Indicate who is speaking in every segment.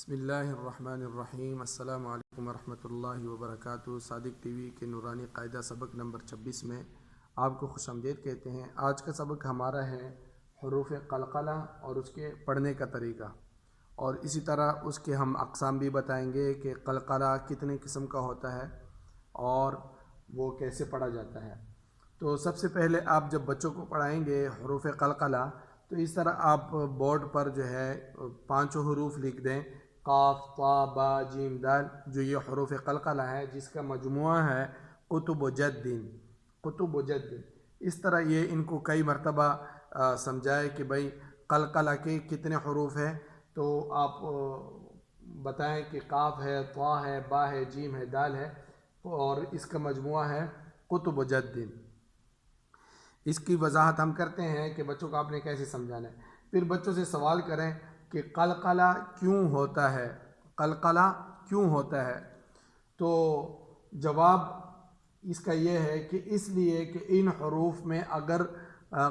Speaker 1: بسم اللہ الرحمن الرحیم۔ السلام علیکم ورحمۃ اللہ وبرکاتہ۔ صادق ٹی وی کے نورانی قاعدہ سبق نمبر 26 میں آپ کو خوش آمدید کہتے ہیں۔ آج کا سبق ہمارا ہے حروف قلقلہ اور اس کے پڑھنے کا طریقہ، اور اسی طرح اس کے ہم اقسام بھی بتائیں گے کہ قلقلہ کتنے قسم کا ہوتا ہے اور وہ کیسے پڑھا جاتا ہے۔ تو سب سے پہلے آپ جب بچوں کو پڑھائیں گے حروف قلقلہ تو اس طرح آپ بورڈ پر جو ہے 5 حروف لکھ دیں، قاف، طا، با، جیم، دال، جو یہ حروف قلقلہ ہے جس کا مجموعہ ہے قطب و جد۔ قطب و جد اس طرح یہ ان کو کئی مرتبہ سمجھائے کہ بھائی قلقلہ کے کتنے حروف ہیں، تو آپ بتائیں کہ قاف ہے، طا ہے، با ہے، جیم ہے، دال ہے، اور اس کا مجموعہ ہے قطب و جد۔ اس کی وضاحت ہم کرتے ہیں کہ بچوں کو آپ نے کیسے سمجھانا ہے۔ پھر بچوں سے سوال کریں کہ قلقلہ کیوں ہوتا ہے، قلقلہ کیوں ہوتا ہے؟ تو جواب اس کا یہ ہے کہ اس لیے کہ ان حروف میں اگر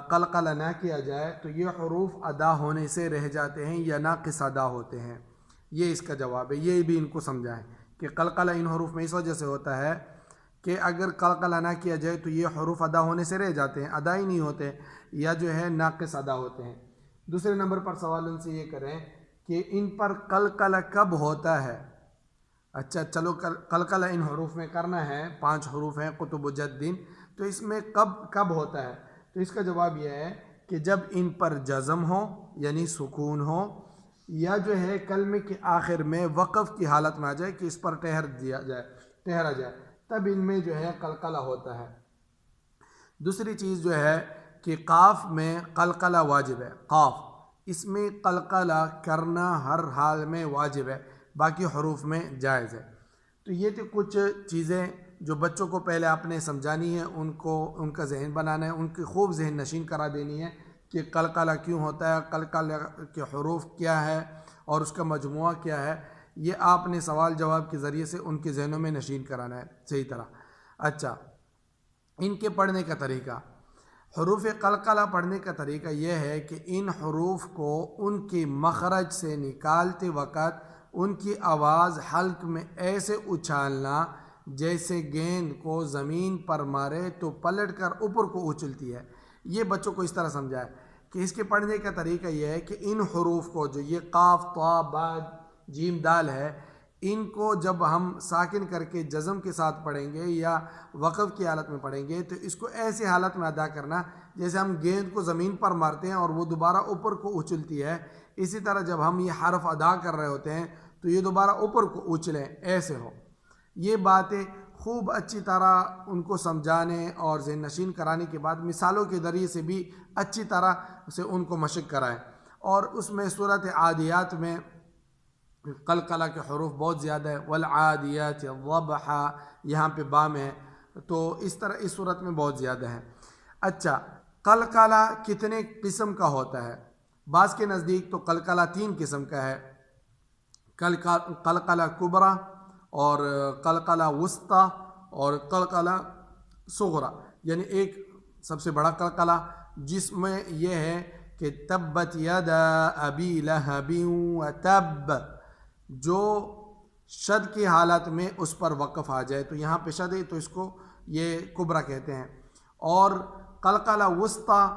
Speaker 1: قلقلہ نہ کیا جائے تو یہ حروف ادا ہونے سے رہ جاتے ہیں یا ناقص ادا ہوتے ہیں۔ یہ اس کا جواب ہے، یہ بھی ان کو سمجھائیں کہ قلقلہ ان حروف میں اس وجہ سے ہوتا ہے کہ اگر قلقلہ نہ کیا جائے تو یہ حروف ادا ہونے سے رہ جاتے ہیں، ادا ہی نہیں ہوتے، یا جو ہے ناقص ادا ہوتے ہیں۔ دوسرے نمبر پر سوال ان سے یہ کریں کہ ان پر قلقلہ کب ہوتا ہے۔ اچھا چلو قلقلہ ان حروف میں کرنا ہے، 5 حروف ہیں قطب و جد، تو اس میں کب ہوتا ہے؟ تو اس کا جواب یہ ہے کہ جب ان پر جزم ہو یعنی سکون ہو، یا جو ہے کلمے کے آخر میں وقف کی حالت میں آ جائے کہ اس پر ٹھہرا جائے، تب ان میں جو ہے قلقلہ ہوتا ہے۔ دوسری چیز جو ہے کہ قاف میں قلقلہ واجب ہے، قاف اس میں قلقلہ کرنا ہر حال میں واجب ہے، باقی حروف میں جائز ہے۔ تو یہ تھی کچھ چیزیں جو بچوں کو پہلے آپ نے سمجھانی ہے، ان کا ذہن بنانا ہے، ان کی خوب ذہن نشین کرا دینی ہے کہ قلقلہ کیوں ہوتا ہے، قلقلہ کے حروف کیا ہے اور اس کا مجموعہ کیا ہے۔ یہ آپ نے سوال جواب کے ذریعے سے ان کے ذہنوں میں نشین کرانا ہے صحیح طرح۔ اچھا ان کے پڑھنے کا طریقہ، حروف قلقلہ پڑھنے کا طریقہ یہ ہے کہ ان حروف کو ان کے مخرج سے نکالتے وقت ان کی آواز حلق میں ایسے اچھالنا جیسے گیند کو زمین پر مارے تو پلٹ کر اوپر کو اچھلتی ہے۔ یہ بچوں کو اس طرح سمجھائے کہ اس کے پڑھنے کا طریقہ یہ ہے کہ ان حروف کو جو یہ قاف، طا، با، جیم، دال ہے، ان کو جب ہم ساکن کر کے جزم کے ساتھ پڑھیں گے یا وقف کی حالت میں پڑھیں گے تو اس کو ایسی حالت میں ادا کرنا جیسے ہم گیند کو زمین پر مارتے ہیں اور وہ دوبارہ اوپر کو اچھلتی ہے۔ اسی طرح جب ہم یہ حرف ادا کر رہے ہوتے ہیں تو یہ دوبارہ اوپر کو اچھلیں، ایسے ہو۔ یہ باتیں خوب اچھی طرح ان کو سمجھانے اور ذہن نشین کرانے کے بعد مثالوں کے ذریعے سے بھی اچھی طرح سے ان کو مشق کرائیں۔ اور اس میں سورۃ عادیات میں قلقلہ کے حروف بہت زیادہ ہے، والعادیات ضبحا، یہاں پہ با میں ہے، تو اس طرح اس صورت میں بہت زیادہ ہے۔ اچھا قلقلہ کتنے قسم کا ہوتا ہے؟ بعض کے نزدیک تو قلقلہ 3 قسم کا ہے، قلقلہ کبریٰ اور قلقلہ وسطیٰ اور قلقلہ صغریٰ، یعنی ایک سب سے بڑا قلقلہ جس میں یہ ہے کہ تبت یدا ابی لہب وتب، جو شد کی حالت میں اس پر وقف آ جائے، تو یہاں پہ شد ہے تو اس کو یہ کبریٰ کہتے ہیں۔ اور قلقلہ وسطیٰ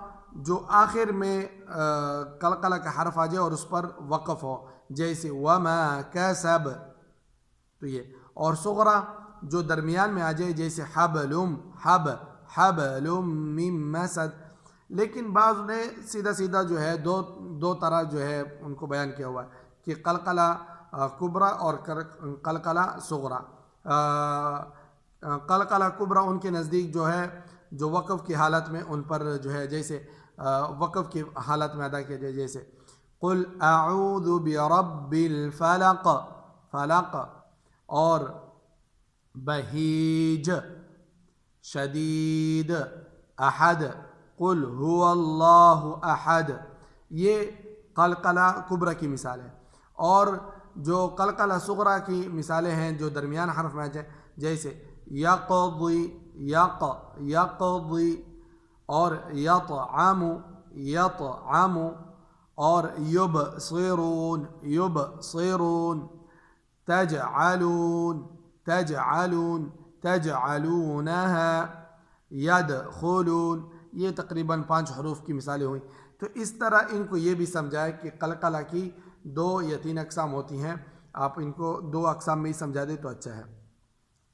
Speaker 1: جو آخر میں قلقلہ کا حرف آ جائے اور اس پر وقف ہو، جیسے وما کسب، تو یہ۔ اور صغریٰ جو درمیان میں آ جائے، جیسے حبل من مسد۔ لیکن بعض نے سیدھا جو ہے دو طرح جو ہے ان کو بیان کیا ہوا ہے کہ قلقلہ کبریٰ اور قلقلہ صغریٰ۔ قلقلہ کبریٰ ان کے نزدیک جو ہے جو وقف کی حالت میں ان پر جو ہے جیسے وقف کی حالت میں ادا کیا جائے، جیسے قل اعوذ برب الفلق، فلق، اور بہیج، شدید، احد، قل هو اللہ احد، یہ قلقلہ کبریٰ کی مثال ہے۔ اور جو قلقلہ صغریٰ کی مثالیں ہیں جو درمیان حرف میں جائے، جیسے یقضی، یقضی، اور یطعم، اور یبصرون یبصرون، تجعلون تجعلون تجعلونها، یدخلون، یہ تقریباً 5 حروف کی مثالیں ہوئیں۔ تو اس طرح ان کو یہ بھی سمجھائے کہ قلقلہ کی 2 یا 3 اقسام ہوتی ہیں، آپ ان کو 2 اقسام میں ہی سمجھا دیں تو اچھا ہے۔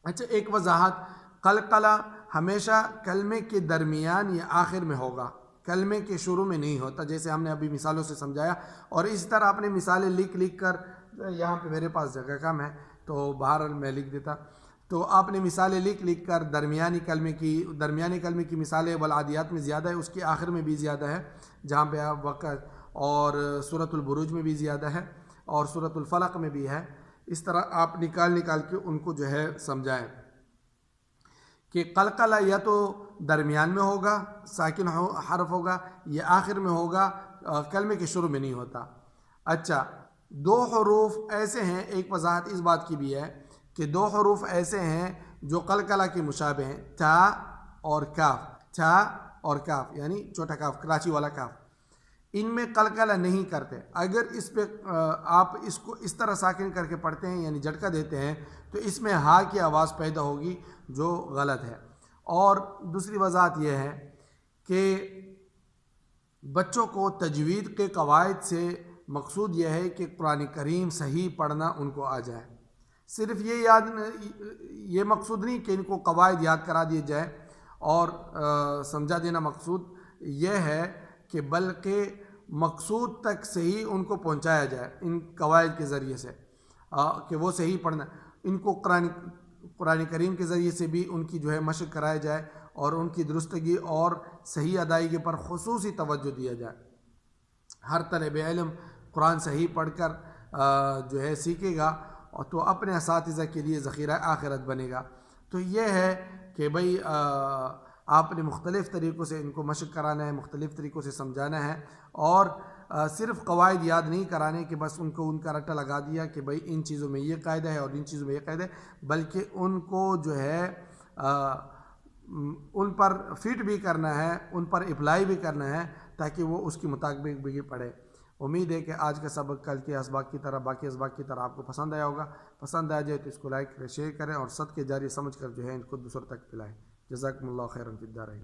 Speaker 1: اچھا، ایک وضاحت، قلقلہ ہمیشہ کلمے کے درمیان یا آخر میں ہوگا، کلمے کے شروع میں نہیں ہوتا، جیسے ہم نے ابھی مثالوں سے سمجھایا۔ اور اس طرح آپ نے مثالیں لکھ کر، یہاں پہ میرے پاس جگہ کم ہے تو بہرحال میں لکھ دیتا، تو آپ نے مثالیں لکھ کر درمیانی کلمے کی مثالیں والعادیات میں زیادہ ہے، اس کے آخر میں بھی زیادہ ہے جہاں پہ آپ وقت، اور سورۃ البروج میں بھی زیادہ ہے، اور سورۃ الفلق میں بھی ہے۔ اس طرح آپ نکال کے ان کو جو ہے سمجھائیں کہ قلقلہ یا تو درمیان میں ہوگا، ساکن حرف ہوگا، یا آخر میں ہوگا، کلمے کے شروع میں نہیں ہوتا۔ اچھا، 2 حروف ایسے ہیں، ایک وضاحت اس بات کی بھی ہے کہ 2 حروف ایسے ہیں جو قلقلہ کے مشابہ ہیں، تا اور کاف، تا اور کاف، یعنی چھوٹا کاف، کراچی والا کاف، ان میں قلقلہ نہیں کرتے۔ اگر اس پہ آپ اس کو اس طرح ساکن کر کے پڑھتے ہیں، یعنی جھٹکا دیتے ہیں، تو اس میں ہا کی آواز پیدا ہوگی جو غلط ہے۔ اور دوسری وضاحت یہ ہے کہ بچوں کو تجوید کے قواعد سے مقصود یہ ہے کہ قرآن کریم صحیح پڑھنا ان کو آ جائے، صرف یہ مقصود نہیں کہ ان کو قواعد یاد کرا دیے جائے اور سمجھا دینا مقصود یہ ہے کہ بلکہ مقصود تک صحیح ان کو پہنچایا جائے ان قواعد کے ذریعے سے، کہ وہ صحیح پڑھنا، ان کو قرآن کریم کے ذریعے سے بھی ان کی جو ہے مشق کرایا جائے، اور ان کی درستگی اور صحیح ادائیگی پر خصوصی توجہ دیا جائے۔ ہر طالب علم قرآن صحیح پڑھ کر جو ہے سیکھے گا اور تو اپنے اساتذہ کے لیے ذخیرہ آخرت بنے گا۔ تو یہ ہے کہ بھئی آپ نے مختلف طریقوں سے ان کو مشق کرانا ہے، مختلف طریقوں سے سمجھانا ہے، اور صرف قواعد یاد نہیں کرانے کہ بس ان کو ان کا رٹا لگا دیا کہ بھئی ان چیزوں میں یہ قاعدہ ہے اور ان چیزوں میں یہ قاعدہ ہے، بلکہ ان کو جو ہے ان پر فٹ بھی کرنا ہے، ان پر اپلائی بھی کرنا ہے، تاکہ وہ اس کے مطابق بھی پڑھے۔ امید ہے کہ آج کا سبق کل کے اسباق کی طرح، باقی اسباق کی طرح آپ کو پسند آیا ہوگا۔ پسند آ جائے تو اس کو لائک کریں، شیئر کریں، اور صدقے جاری سمجھ کر جو ہے ان کو دوسروں تک پلائیں۔ جزاکم اللہ خیرا فی الدارین۔